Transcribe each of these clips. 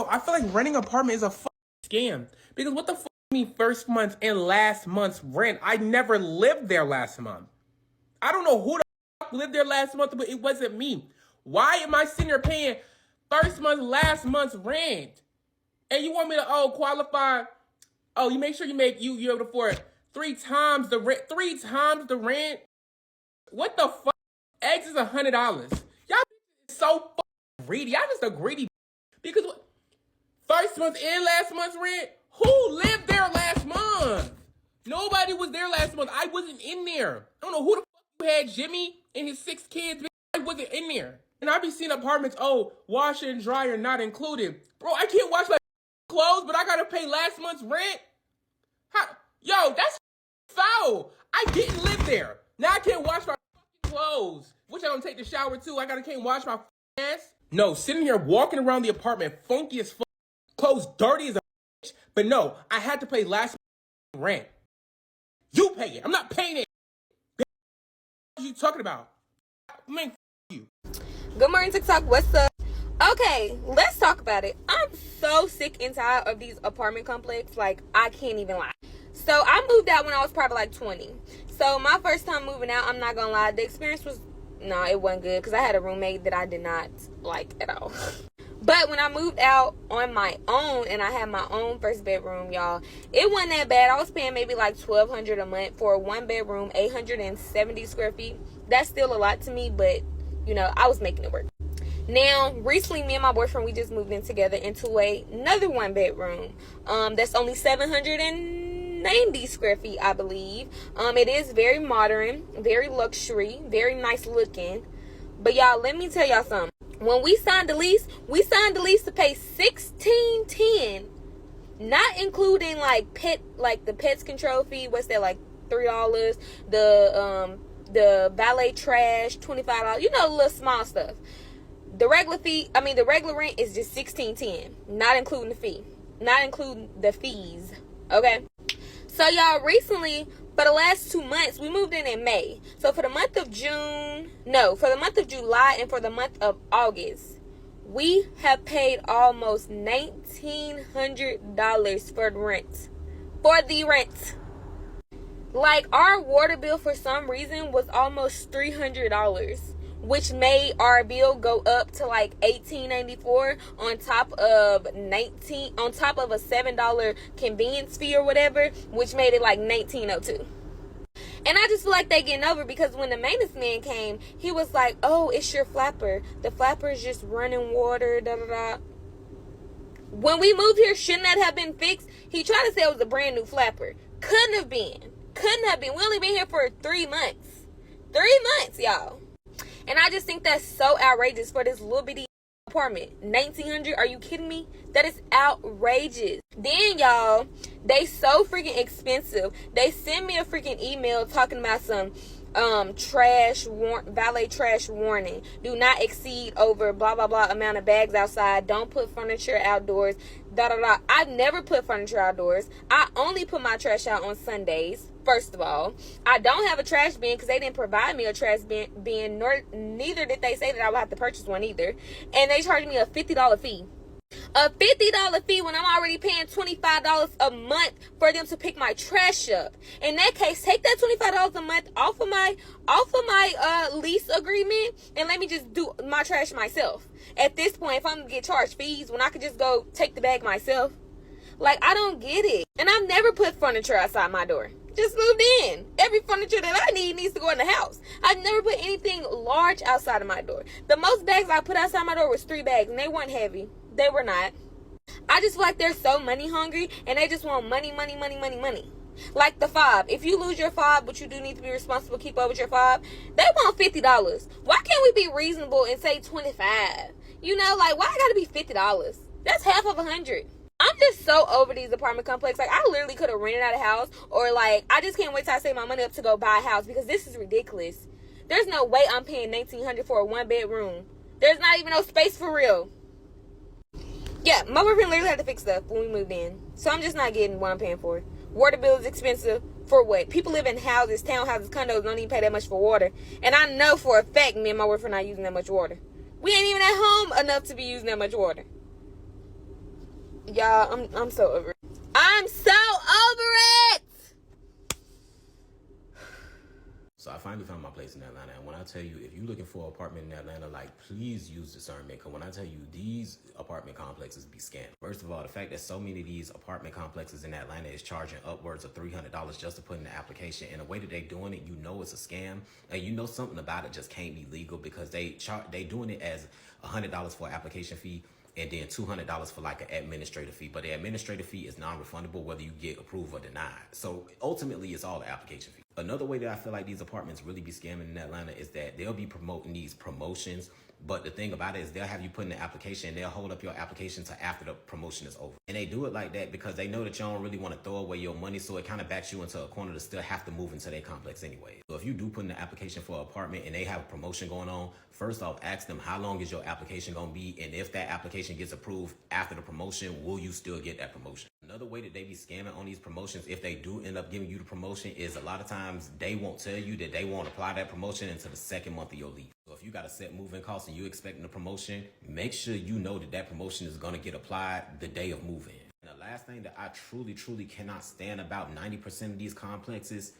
Yo, I feel like renting an apartment is a scam. Because what the fuck mean first month and last month's rent? I never lived there last month. I don't know who the fuck lived there last month, but it wasn't me. Why am I sitting there paying first month, last month's rent? And you want me to qualify? Oh, you make sure you able to afford 3 times the rent. 3 times the rent. What the fuck? Eggs is $100. Y'all is so fucking greedy. Y'all just a greedy because first month and last month's rent. Who lived there last month? Nobody was there last month. I wasn't in there. I don't know who the fuck had Jimmy and his 6 kids. I wasn't in there. And I be seeing apartments. Oh, washer and dryer not included. Bro, I can't wash my clothes, but I gotta pay last month's rent. Yo, that's foul. I didn't live there. Now I can't wash my clothes. Which I don't take the shower too. I can't wash my ass. No, sitting here walking around the apartment funky as fuck, clothes dirty as a bitch. But no, I had to pay last rent. You pay it. I'm not paying it. What are you talking about? Man, you. Good morning, TikTok. What's up? Okay, let's talk about it. I'm so sick and tired of these apartment complexes. Like, I can't even lie. So I moved out when I was probably like 20. So my first time moving out, I'm not gonna lie, the experience was, no, it wasn't good because I had a roommate that I did not like at all. But when I moved out on my own and I had my own first bedroom, y'all, it wasn't that bad. I was paying maybe like $1,200 a month for a 1-bedroom, 870 square feet. That's still a lot to me, but you know, I was making it work. Now, recently, me and my boyfriend, we just moved in together into another 1-bedroom. That's only 790 square feet, I believe. It is very modern, very luxury, very nice looking. But y'all, let me tell y'all something. When we signed the lease to pay $1,610, not including the pets control fee. What's that, like $3? The valet trash, $25. You know, the little small stuff. The regular rent is just $1,610, not including the fee, not including the fees. Okay. So y'all, recently, for the last 2 months, we moved in May. So for the month of July and for the month of August, we have paid almost $1,900 for the rent. For the rent. Like, our water bill for some reason was almost $300, which made our bill go up to like $1,894 on top of a $7 convenience fee or whatever, which made it like $1,902. And I just feel like they getting over, because when the maintenance man came, he was like, oh, it's your flapper. The flapper is just running water, da da da. When we moved here, shouldn't that have been fixed? He tried to say it was a brand new flapper. Couldn't have been. We only been here for 3 months. 3 months, y'all. And I just think that's so outrageous for this little bitty apartment. $1,900? Are you kidding me? That is outrageous. Then, y'all, they so freaking expensive. They send me a freaking email talking about some valet trash warning. Do not exceed over blah blah blah amount of bags outside. Don't put furniture outdoors. Da da da. I've never put furniture outdoors. I only put my trash out on Sundays. First of all, I don't have a trash bin because they didn't provide me a trash bin, neither did they say that I would have to purchase one either. And they charged me a $50 fee. A $50 fee when I'm already paying $25 a month for them to pick my trash up. In that case, take that $25 a month off of my lease agreement and let me just do my trash myself. At this point, if I'm gonna get charged fees when I could just go take the bag myself, like, I don't get it. And I've never put furniture outside my door. Just moved in. Every furniture that I need needs to go in the house. I've never put anything large outside of my door. The most bags I put outside my door was 3 bags, and they weren't heavy. They were not. I just feel like they're so money hungry, and they just want money. Like the fob. If you lose your fob, but you do need to be responsible, keep up with your fob, they want $50. Why can't we be reasonable and say $25? You know, like, why I gotta be $50? That's half of $100. I'm just so over these apartment complexes. Like, I literally could have rented out a house, or like, I just can't wait till I save my money up to go buy a house, because this is ridiculous. There's no way I'm paying $1,900 for a 1-bedroom. There's not even no space for real. Yeah, my boyfriend literally had to fix stuff when we moved in, so I'm just not getting what I'm paying for. Water bill is expensive. For what? People live in houses, townhouses, condos, don't even pay that much for water. And I know for a fact me and my boyfriend are not using that much water. We ain't even at home enough to be using that much water. Y'all, I'm so over it. I'm so over it. So I finally found my place in Atlanta, and when I tell you, if you're looking for an apartment in Atlanta, like, please use discernment, because when I tell you, these apartment complexes be scammed. First of all, the fact that so many of these apartment complexes in Atlanta is charging upwards of $300 just to put in the application, and the way that they doing it, you know it's a scam, and you know something about it just can't be legal, because they doing it as $100 for an application fee, and then $200 for like an administrative fee. But the administrative fee is non-refundable whether you get approved or denied. So ultimately, it's all the application fee. Another way that I feel like these apartments really be scamming in Atlanta is that they'll be promoting these promotions. But the thing about it is they'll have you put in the application and they'll hold up your application to after the promotion is over. And they do it like that because they know that you don't really want to throw away your money. So it kind of backs you into a corner to still have to move into their complex anyway. So if you do put in the application for an apartment and they have a promotion going on, first off, ask them how long is your application going to be? And if that application gets approved after the promotion, will you still get that promotion? Another way that they be scamming on these promotions, if they do end up giving you the promotion, is a lot of times they won't tell you that they won't apply that promotion until the second month of your lease. So if you got a set moving cost and you expecting a promotion, make sure you know that that promotion is going to get applied the day of moving. And the last thing that I truly cannot stand about 90% of these complexes,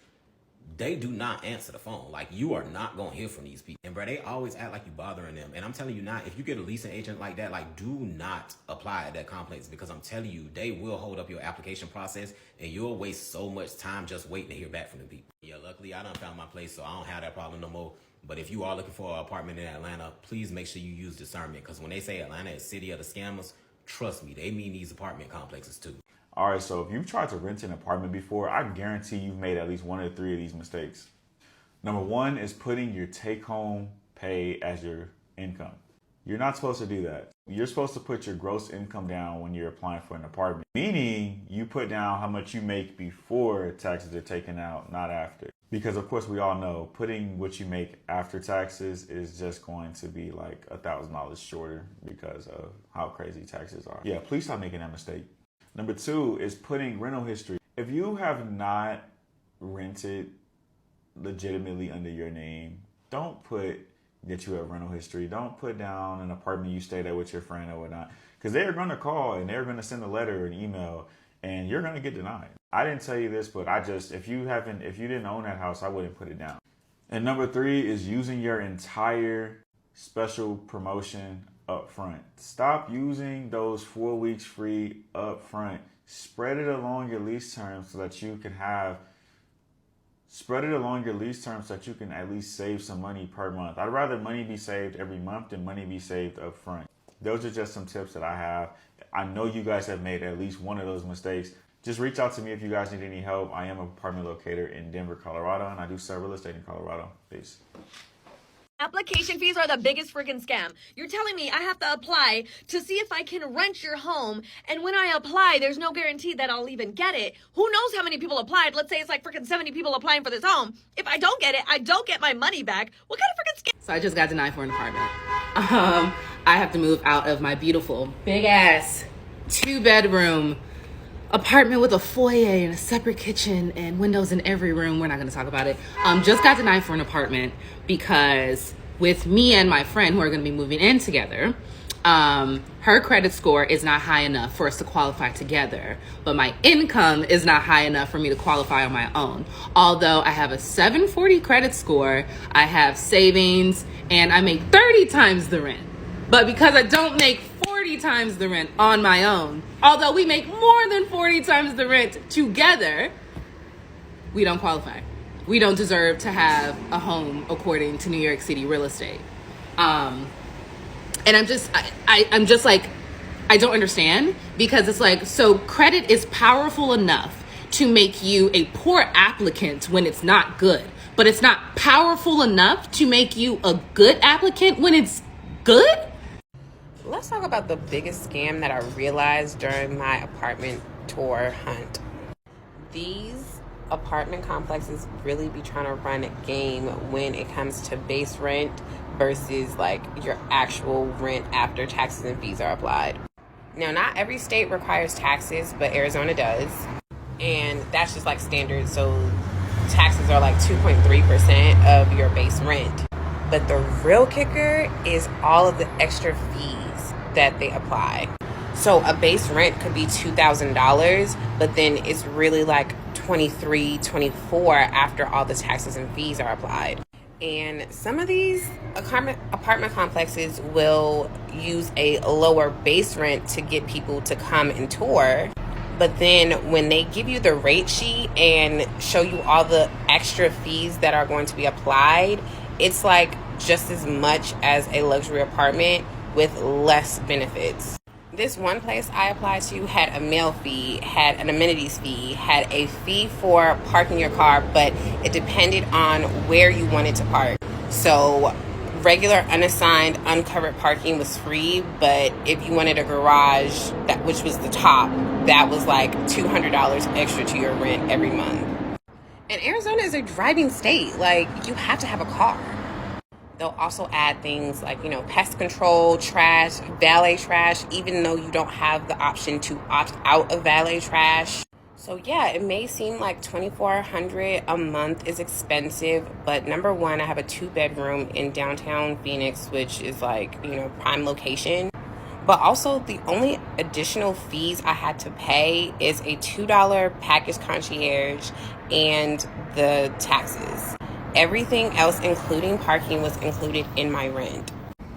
they do not answer the phone. Like, you are not going to hear from these people. And bro, they always act like you bothering them. And I'm telling you now, if you get a leasing agent like that, like, do not apply at that complex, because I'm telling you, they will hold up your application process and you'll waste so much time just waiting to hear back from the people. Yeah, luckily I done found my place, so I don't have that problem no more. But if you are looking for an apartment in Atlanta, please make sure you use discernment, because when they say Atlanta is city of the scammers, trust me, they mean these apartment complexes too. All right, so if you've tried to rent an apartment before, I guarantee you've made at least one or three of these mistakes. Number one is putting your take-home pay as your income. You're not supposed to do that. You're supposed to put your gross income down when you're applying for an apartment, meaning you put down how much you make before taxes are taken out, not after. Because of course we all know putting what you make after taxes is just going to be like $1,000 shorter because of how crazy taxes are. Yeah, please stop making that mistake. Number two is putting rental history. If you have not rented legitimately under your name, don't put that you have rental history. Don't put down an apartment you stayed at with your friend or whatnot, because they are going to call and they're going to send a letter or an email and you're going to get denied. I didn't tell you this, but if you didn't own that house, I wouldn't put it down. And number three is using your entire special promotion up front. Stop using those 4 weeks free up front. Spread it along your lease terms so that you can at least save some money per month. I'd rather money be saved every month than money be saved up front. Those are just some tips that I have. I know you guys have made at least one of those mistakes. Just reach out to me if you guys need any help. I am an apartment locator in Denver, Colorado, and I do sell real estate in Colorado. Peace. Application fees are the biggest freaking scam. You're telling me I have to apply to see if I can rent your home, and when I apply, there's no guarantee that I'll even get it. Who knows how many people applied? Let's say it's like freaking 70 people applying for this home. If I don't get it, I don't get my money back. What kind of freaking scam? So I just got denied for an apartment. I have to move out of my beautiful, big-ass, 2-bedroom apartment with a foyer and a separate kitchen and windows in every room. We're not going to talk about it. Just got denied for an apartment because with me and my friend who are going to be moving in together, her credit score is not high enough for us to qualify together, but my income is not high enough for me to qualify on my own. Although I have a 740 credit score, I have savings, and I make 30 times the rent. But because I don't make 40 times the rent on my own, although we make more than 40 times the rent together, we don't qualify. We don't deserve to have a home according to New York City real estate. And I'm just like, I don't understand, because it's like, so credit is powerful enough to make you a poor applicant when it's not good, but it's not powerful enough to make you a good applicant when it's good? Let's talk about the biggest scam that I realized during my apartment tour hunt. These apartment complexes really be trying to run a game when it comes to base rent versus like your actual rent after taxes and fees are applied. Now, not every state requires taxes, but Arizona does. And that's just like standard. So taxes are like 2.3% of your base rent. But the real kicker is all of the extra fees that they apply. So a base rent could be $2,000, but then it's really like 23, 24 after all the taxes and fees are applied. And some of these apartment complexes will use a lower base rent to get people to come and tour. But then when they give you the rate sheet and show you all the extra fees that are going to be applied, it's like just as much as a luxury apartment with less benefits. This one place I applied to had a meal fee, had an amenities fee, had a fee for parking your car, but it depended on where you wanted to park. So regular unassigned uncovered parking was free, but if you wanted a garage, which was the top, that was like $200 extra to your rent every month. And Arizona is a driving state. Like, you have to have a car. They'll also add things like, pest control, trash, valet trash, even though you don't have the option to opt out of valet trash. So yeah, it may seem like $2,400 a month is expensive, but number one, I have a 2-bedroom in downtown Phoenix, which is like, prime location. But also the only additional fees I had to pay is a $2 package concierge and the taxes. Everything else, including parking, was included in my rent.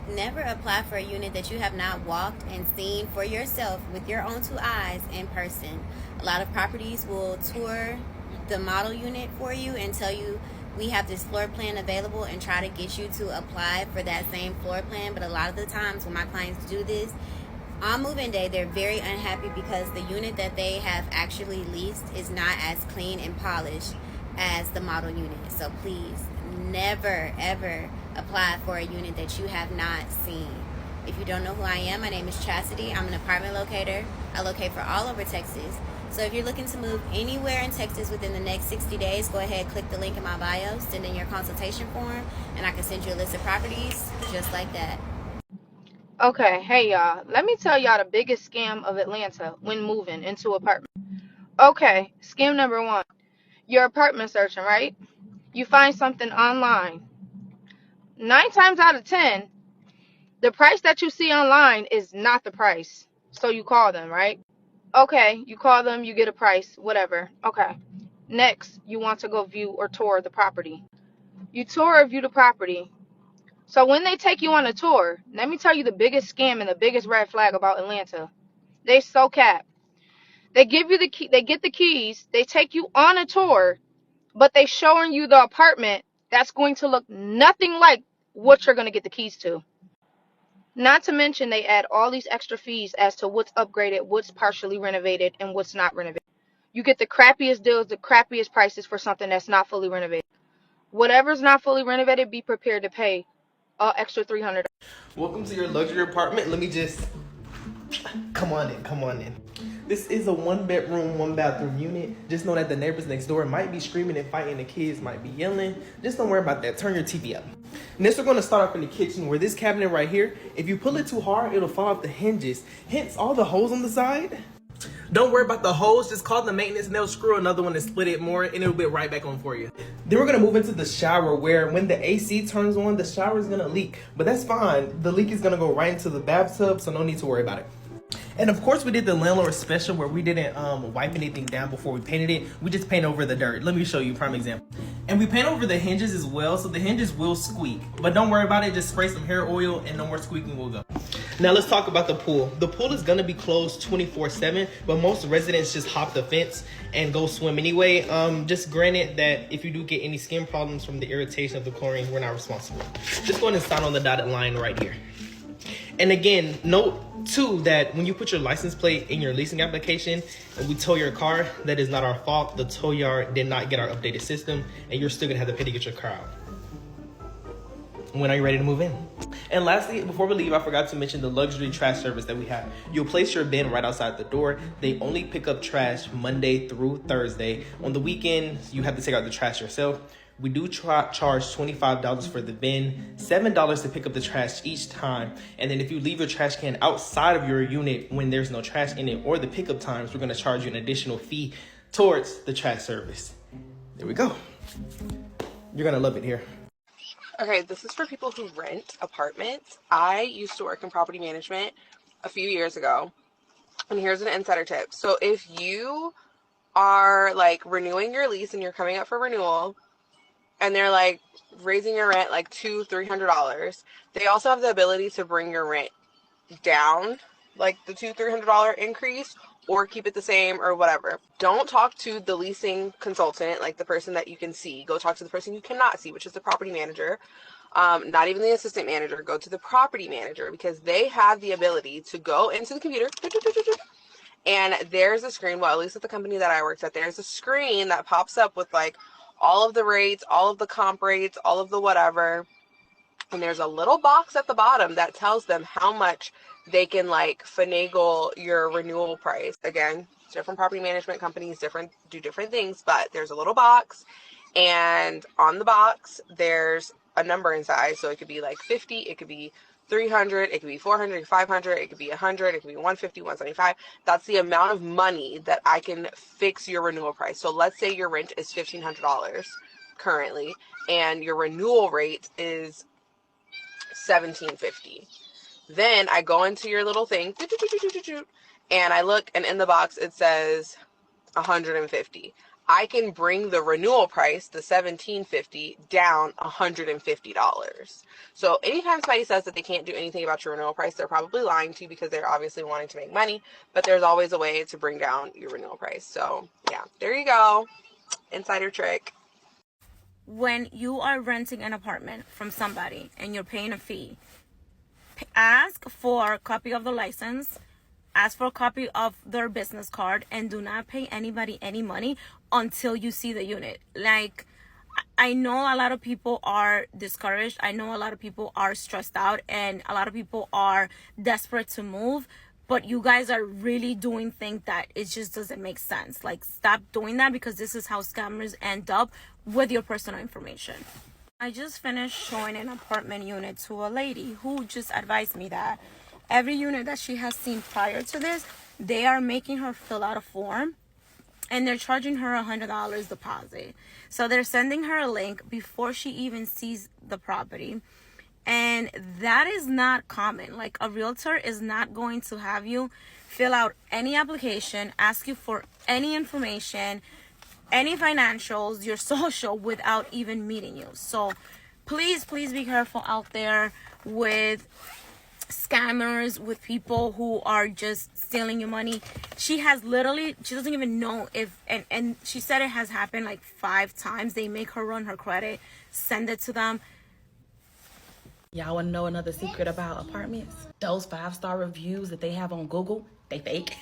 Never apply for a unit that you have not walked and seen for yourself with your own 2 eyes in person. A lot of properties will tour the model unit for you and tell you we have this floor plan available and try to get you to apply for that same floor plan. But a lot of the times when my clients do this, on move-in day, they're very unhappy because the unit that they have actually leased is not as clean and polished as the model unit. So please never ever apply for a unit that you have not seen. If you don't know who I am, my name is Chastity. I'm an apartment locator. I locate for all over Texas. So if you're looking to move anywhere in Texas within the next 60 days, go ahead, click the link in my bio, send in your consultation form, and I can send you a list of properties just like that. Okay, hey y'all. Let me tell y'all the biggest scam of Atlanta when moving into apartment. Okay, scam number 1. You're apartment searching, right? You find something online. 9 times out of 10, the price that you see online is not the price. So you call them, right? Okay, you call them, you get a price, whatever. Okay. Next, you want to go view or tour the property. You tour or view the property. So when they take you on a tour, let me tell you the biggest scam and the biggest red flag about Atlanta. They so cap. They give you the key, they get the keys, they take you on a tour, but they showing you the apartment that's going to look nothing like what you're going to get the keys to. Not to mention they add all these extra fees as to what's upgraded, what's partially renovated, and what's not renovated. You get the crappiest deals, the crappiest prices for something that's not fully renovated. Whatever's not fully renovated, be prepared to pay extra $300. Welcome to your luxury apartment. Let me just come on in. This is a 1-bedroom, 1-bathroom unit. Just know that the neighbors next door might be screaming and fighting. The kids might be yelling. Just don't worry about that. Turn your TV up. Next, we're going to start off in the kitchen where this cabinet right here, if you pull it too hard, it'll fall off the hinges. Hence, all the holes on the side. Don't worry about the hose. Just call the maintenance and they'll screw another one and split it more and it'll be right back on for you. Then we're going to move into the shower where when the AC turns on, the shower is going to leak. But that's fine. The leak is going to go right into the bathtub, so no need to worry about it. And of course we did the landlord special where we didn't wipe anything down before we painted it. We just paint over the dirt. Let me show you a prime example. And we paint over the hinges as well, so the hinges will squeak. But don't worry about it, just spray some hair oil and no more squeaking will go. Now let's talk about the pool. The pool is gonna be closed 24/7, but most residents just hop the fence and go swim anyway. Just granted that if you do get any skin problems from the irritation of the chlorine, we're not responsible. Just go ahead and sign on the dotted line right here. And again, note too that when you put your license plate in your leasing application and we tow your car, that is not our fault. The tow yard did not get our updated system and you're still gonna have to pay to get your car out. When are you ready to move in? And lastly, before we leave, I forgot to mention the luxury trash service that we have. You'll place your bin right outside the door. They only pick up trash Monday through Thursday. On the weekends, you have to take out the trash yourself. We do charge $25 for the bin, $7 to pick up the trash each time. And then if you leave your trash can outside of your unit when there's no trash in it or the pickup times, we're gonna charge you an additional fee towards the trash service. There we go. You're gonna love it here. Okay, this is for people who rent apartments. I used to work in property management a few years ago. And here's an insider tip. So if you are like renewing your lease and you're coming up for renewal and they're like raising your rent like $200-$300, they also have the ability to bring your rent down, like the $200-$300 increase, or keep it the same or whatever. Don't talk to the leasing consultant, like the person that you can see. Go talk to the person you cannot see, which is the property manager. Not even the assistant manager. Go to the property manager, because they have the ability to go into the computer and there's a screen, well, at least at the company that I worked at, there's a screen that pops up with like all of the rates, all of the comp rates, all of the whatever. And there's a little box at the bottom that tells them how much they can like finagle your renewal price. Again, different property management companies do different things, but there's a little box, and on the box there's a number inside. So it could be like 50, it could be 300, it could be 400, 500, it could be 100, it could be 150, 175. That's the amount of money that I can fix your renewal price. So let's say your rent is $1,500 currently, and your renewal rate is $1,750. Then I go into your little thing, and I look, and in the box it says $150. I can bring the renewal price, the $1,750, down $150. So anytime somebody says that they can't do anything about your renewal price, they're probably lying to you, because they're obviously wanting to make money. But there's always a way to bring down your renewal price. So yeah, there you go. Insider trick. When you are renting an apartment from somebody and you're paying a fee, ask for a copy of the license, ask for a copy of their business card, and do not pay anybody any money until you see the unit. Like, I know a lot of people are discouraged. I know a lot of people are stressed out, and a lot of people are desperate to move. But you guys are really doing things that it just doesn't make sense. Like, stop doing that, because this is how scammers end up with your personal information. I just finished showing an apartment unit to a lady who just advised me that every unit that she has seen prior to this, they are making her fill out a form and they're charging her $100 deposit. So they're sending her a link before she even sees the property. And that is not common. Like, a realtor is not going to have you fill out any application, ask you for any information, any financials, your social, without even meeting you. So please be careful out there with scammers, with people who are just stealing your money. She doesn't even know if, and she said it has happened like 5 times. They make her run her credit, send it to them. Y'all want to know another secret about apartments? Those 5-star reviews that they have on Google, they fake.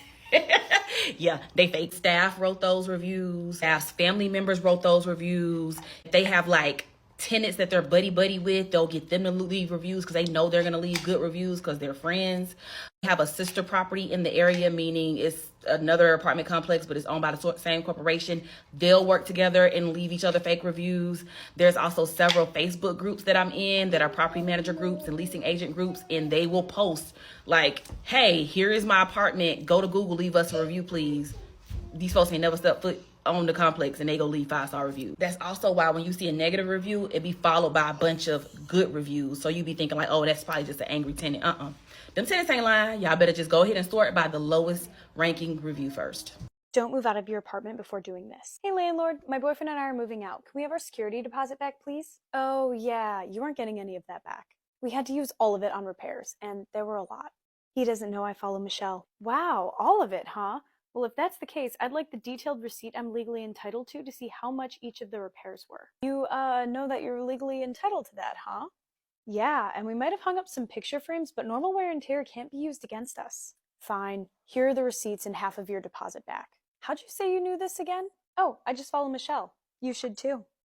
Yeah, they fake. Staff wrote those reviews. Staff's family members wrote those reviews. They have like tenants that they're buddy with. They'll get them to leave reviews because they know they're going to leave good reviews because they're friends. We have a sister property in the area, meaning it's another apartment complex, but it's owned by the same corporation. They'll work together and leave each other fake reviews. There's also several Facebook groups that I'm in that are property manager groups and leasing agent groups, and they will post like, hey, here is my apartment. Go to Google, leave us a review, please. These folks ain't never stepped foot on the complex and they go leave 5-star reviews. That's also why when you see a negative review, it be followed by a bunch of good reviews. So you be thinking like, oh, that's probably just an angry tenant. Them tenants ain't lying. Y'all better just go ahead and sort by the lowest ranking review first. Don't move out of your apartment before doing this. Hey landlord, my boyfriend and I are moving out. Can we have our security deposit back, please? Oh yeah, you aren't getting any of that back. We had to use all of it on repairs, and there were a lot. He doesn't know I follow Michelle. Wow, all of it, huh? Well, if that's the case, I'd like the detailed receipt I'm legally entitled to see how much each of the repairs were. You, know that you're legally entitled to that, huh? Yeah, and we might have hung up some picture frames, but normal wear and tear can't be used against us. Fine. Here are the receipts and half of your deposit back. How'd you say you knew this again? Oh, I just follow Michelle. You should too.